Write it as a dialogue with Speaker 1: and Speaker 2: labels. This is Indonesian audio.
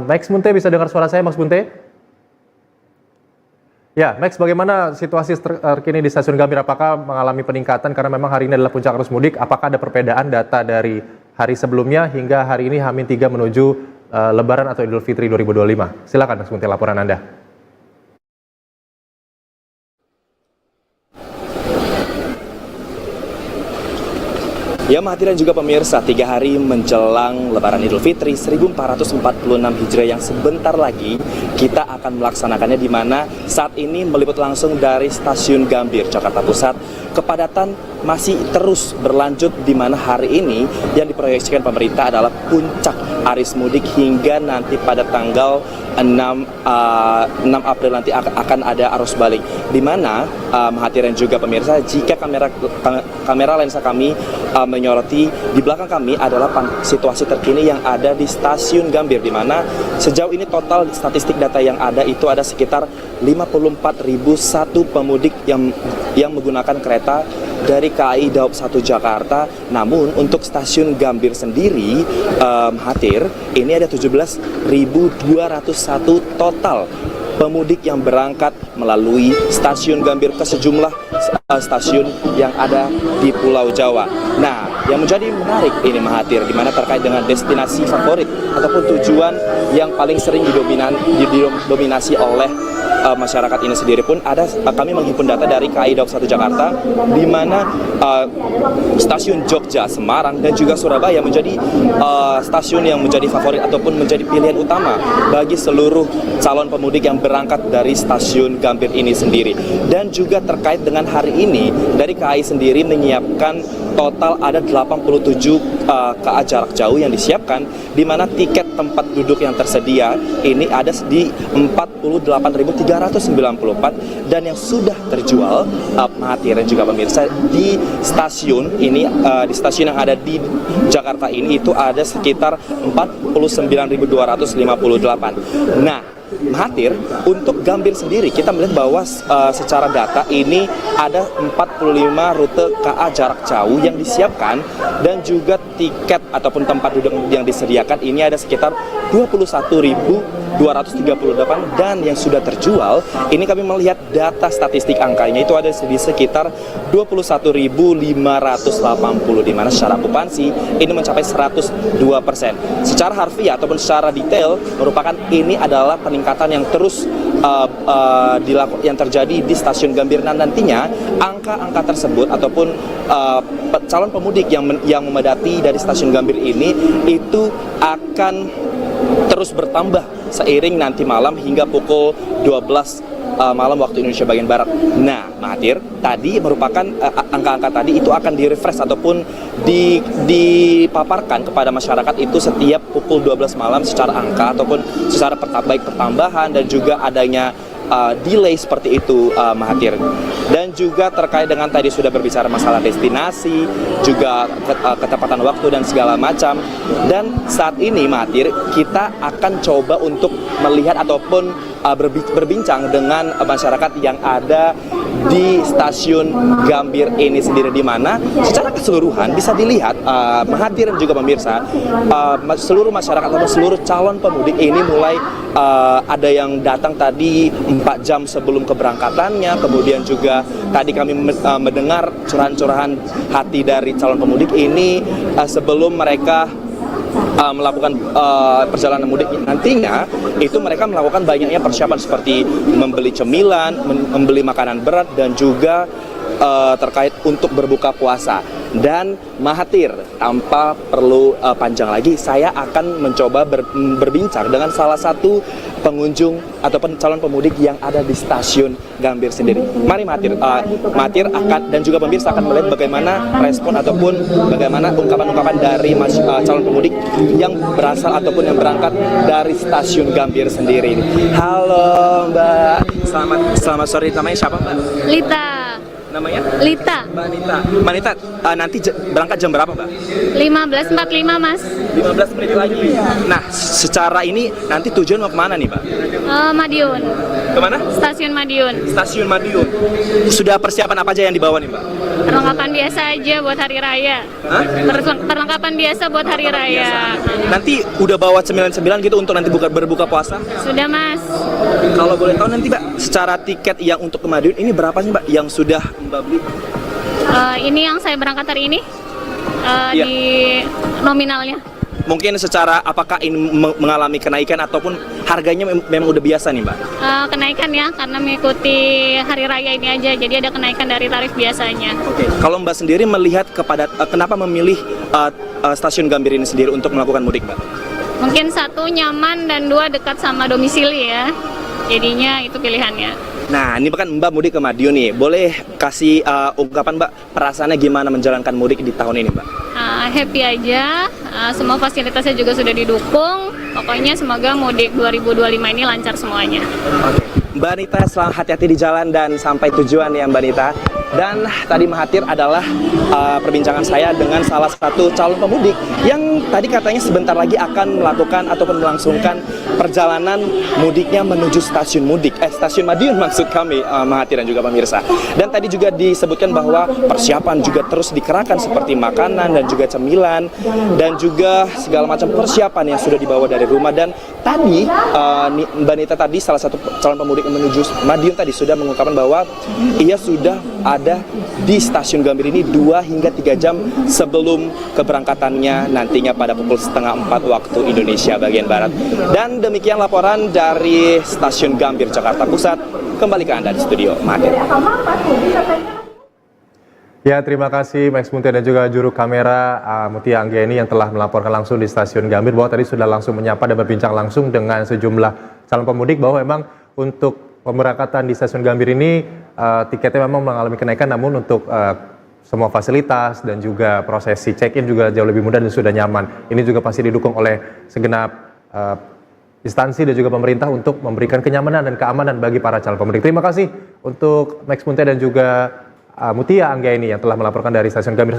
Speaker 1: Max Munte, bisa dengar suara saya, Max Munte? Ya, Max, bagaimana situasi terkini di Stasiun Gambir? Apakah mengalami peningkatan karena memang hari ini adalah puncak arus mudik? Apakah ada perbedaan data dari hari sebelumnya hingga hari ini H-3 menuju Lebaran atau Idul Fitri 2025? Silakan, Max Munte, laporan Anda.
Speaker 2: Ya, Mahathir dan juga pemirsa, 3 hari menjelang Lebaran Idul Fitri 1446 Hijriah yang sebentar lagi kita akan melaksanakannya, di mana saat ini meliput langsung dari Stasiun Gambir, Jakarta Pusat. Kepadatan masih terus berlanjut, di mana hari ini yang diproyeksikan pemerintah adalah puncak arus mudik hingga nanti pada tanggal 6 April nanti akan ada arus balik, di mana Mahathir dan juga pemirsa, jika kamera lensa kami menyoroti di belakang kami adalah situasi terkini yang ada di Stasiun Gambir, di mana sejauh ini total statistik data yang ada itu ada sekitar 54.001 pemudik yang menggunakan kereta dari KAI Daob 1 Jakarta. Namun untuk Stasiun Gambir sendiri, Mahathir, ini ada 17.201 total pemudik yang berangkat melalui Stasiun Gambir ke sejumlah stasiun yang ada di Pulau Jawa. Nah, yang menjadi menarik ini, Mahathir, di mana terkait dengan destinasi favorit ataupun tujuan yang paling sering didominasi oleh masyarakat ini sendiri pun ada. Kami menghimpun data dari KAI Daob 1 Jakarta, di mana stasiun Jogja, Semarang, dan juga Surabaya menjadi stasiun yang menjadi favorit ataupun menjadi pilihan utama bagi seluruh calon pemudik yang berangkat dari Stasiun Gambir ini sendiri. Dan juga terkait dengan hari ini, dari KAI sendiri menyiapkan total ada 87 KA jarak jauh yang disiapkan, di mana tiket tempat duduk yang tersedia ini ada di 48.394, dan yang sudah terjual, Mahathir dan juga pemirsa, di stasiun ini, di stasiun yang ada di Jakarta ini itu ada sekitar 49.258. Nah, Mahathir, untuk Gambir sendiri kita melihat bahwa secara data ini ada 45 rute KA jarak jauh yang disiapkan, dan juga tiket ataupun tempat duduk yang disediakan ini ada sekitar 21.238, dan yang sudah terjual ini kami melihat data statistik angkanya itu ada di sekitar 21.580, di mana secara okupansi ini mencapai 102%. Secara harfiah ataupun secara detail merupakan ini adalah peningkatan yang terus yang terjadi di Stasiun Gambir. Dan nantinya angka-angka tersebut ataupun calon pemudik yang memadati dari Stasiun Gambir ini itu akan terus bertambah seiring nanti malam hingga pukul 12 malam waktu Indonesia bagian Barat. Nah, Mahathir, tadi merupakan angka-angka tadi itu akan di-refresh ataupun dipaparkan kepada masyarakat itu setiap pukul 12 malam secara angka ataupun secara baik pertambahan dan juga adanya delay seperti itu, Mahathir. Dan juga terkait dengan tadi sudah berbicara masalah destinasi, juga ketepatan waktu dan segala macam. Dan saat ini, Mahathir, kita akan coba untuk melihat ataupun berbincang dengan masyarakat yang ada di Stasiun Gambir ini sendiri, di mana secara keseluruhan bisa dilihat, Mahathir dan juga pemirsa, seluruh masyarakat atau seluruh calon pemudik ini mulai ada yang datang tadi 4 jam sebelum keberangkatannya. Kemudian juga tadi kami mendengar curahan-curahan hati dari calon pemudik ini sebelum mereka melakukan perjalanan mudik nantinya. Itu mereka melakukan banyaknya persiapan seperti membeli cemilan, membeli makanan berat, dan juga terkait untuk berbuka puasa. Dan Mahathir, tanpa perlu panjang lagi, saya akan mencoba berbincang dengan salah satu pengunjung ataupun calon pemudik yang ada di Stasiun Gambir sendiri. Mari Mahathir, Mahathir akan dan juga pemirsa akan melihat bagaimana respon ataupun bagaimana ungkapan-ungkapan dari calon pemudik yang berasal ataupun yang berangkat dari Stasiun Gambir sendiri. Halo Mbak, selamat sore. Namanya siapa Mbak?
Speaker 3: Lita.
Speaker 2: Namanya?
Speaker 3: Lita.
Speaker 2: Mbak Nita, nanti berangkat jam berapa, Mbak?
Speaker 3: 15.45, Mas.
Speaker 2: 15 menit lagi. Nah, secara ini nanti tujuan mau kemana nih, Mbak?
Speaker 3: Madiun.
Speaker 2: Kemana?
Speaker 3: Stasiun Madiun.
Speaker 2: Stasiun Madiun. Sudah persiapan apa aja yang dibawa nih Mbak?
Speaker 3: Perlengkapan biasa aja buat hari raya.
Speaker 2: Hah?
Speaker 3: Perlengkapan biasa buat hari raya.
Speaker 2: Nanti udah bawa cemilan-cemilan gitu untuk nanti berbuka puasa?
Speaker 3: Sudah Mas.
Speaker 2: Kalau boleh tahu nanti Mbak, secara tiket yang untuk ke Madiun ini berapa sih Mbak yang sudah Mbak beli?
Speaker 3: Ini yang saya berangkat hari ini
Speaker 2: Iya.
Speaker 3: di nominalnya.
Speaker 2: Mungkin secara apakah ini mengalami kenaikan ataupun harganya memang udah biasa nih Mbak?
Speaker 3: Kenaikan ya karena mengikuti hari raya ini aja, jadi ada kenaikan dari tarif biasanya.
Speaker 2: Oke. Kalau Mbak sendiri melihat kepada kenapa memilih stasiun Gambir ini sendiri untuk melakukan mudik Mbak?
Speaker 3: Mungkin 1 nyaman dan 2 dekat sama domisili ya. Jadinya itu pilihannya.
Speaker 2: Nah, ini kan Mbak mudik ke Madiun nih. Boleh kasih ungkapan Mbak, perasaannya gimana menjalankan mudik di tahun ini Mbak?
Speaker 3: Happy aja, semua fasilitasnya juga sudah didukung. Pokoknya semoga mudik 2025 ini lancar semuanya.
Speaker 2: Oke. Mbak Nita, selamat hati-hati di jalan dan sampai tujuan ya Mbak Nita. Dan tadi Mahathir adalah perbincangan saya dengan salah satu calon pemudik yang tadi katanya sebentar lagi akan melakukan ataupun melangsungkan perjalanan mudiknya menuju stasiun Madiun maksud kami, Mahathir dan juga pemirsa. Dan tadi juga disebutkan bahwa persiapan juga terus dikerahkan seperti makanan dan juga cemilan dan juga segala macam persiapan yang sudah dibawa dari rumah. Dan tadi Mbak Nita tadi salah satu calon pemudik yang menuju Madiun tadi sudah mengungkapkan bahwa ia sudah ada di stasiun Gambir ini 2 hingga 3 jam sebelum keberangkatannya nantinya pada pukul 3:30 waktu Indonesia bagian Barat. Dan demikian laporan dari stasiun Gambir Jakarta Pusat. Kembali ke Anda di studio, Mahathir.
Speaker 1: Ya, terima kasih Max Munti dan juga juru kamera Mutia Anggiani yang telah melaporkan langsung di stasiun Gambir, bahwa tadi sudah langsung menyapa dan berbincang langsung dengan sejumlah calon pemudik bahwa memang untuk pemberangkatan di stasiun Gambir ini tiketnya memang mengalami kenaikan, namun untuk semua fasilitas dan juga prosesi check-in juga jauh lebih mudah dan sudah nyaman. Ini juga pasti didukung oleh segenap instansi dan juga pemerintah untuk memberikan kenyamanan dan keamanan bagi para calon pemudik. Terima kasih untuk Max Munti dan juga Mutia Anggiani yang telah melaporkan dari stasiun Gambir.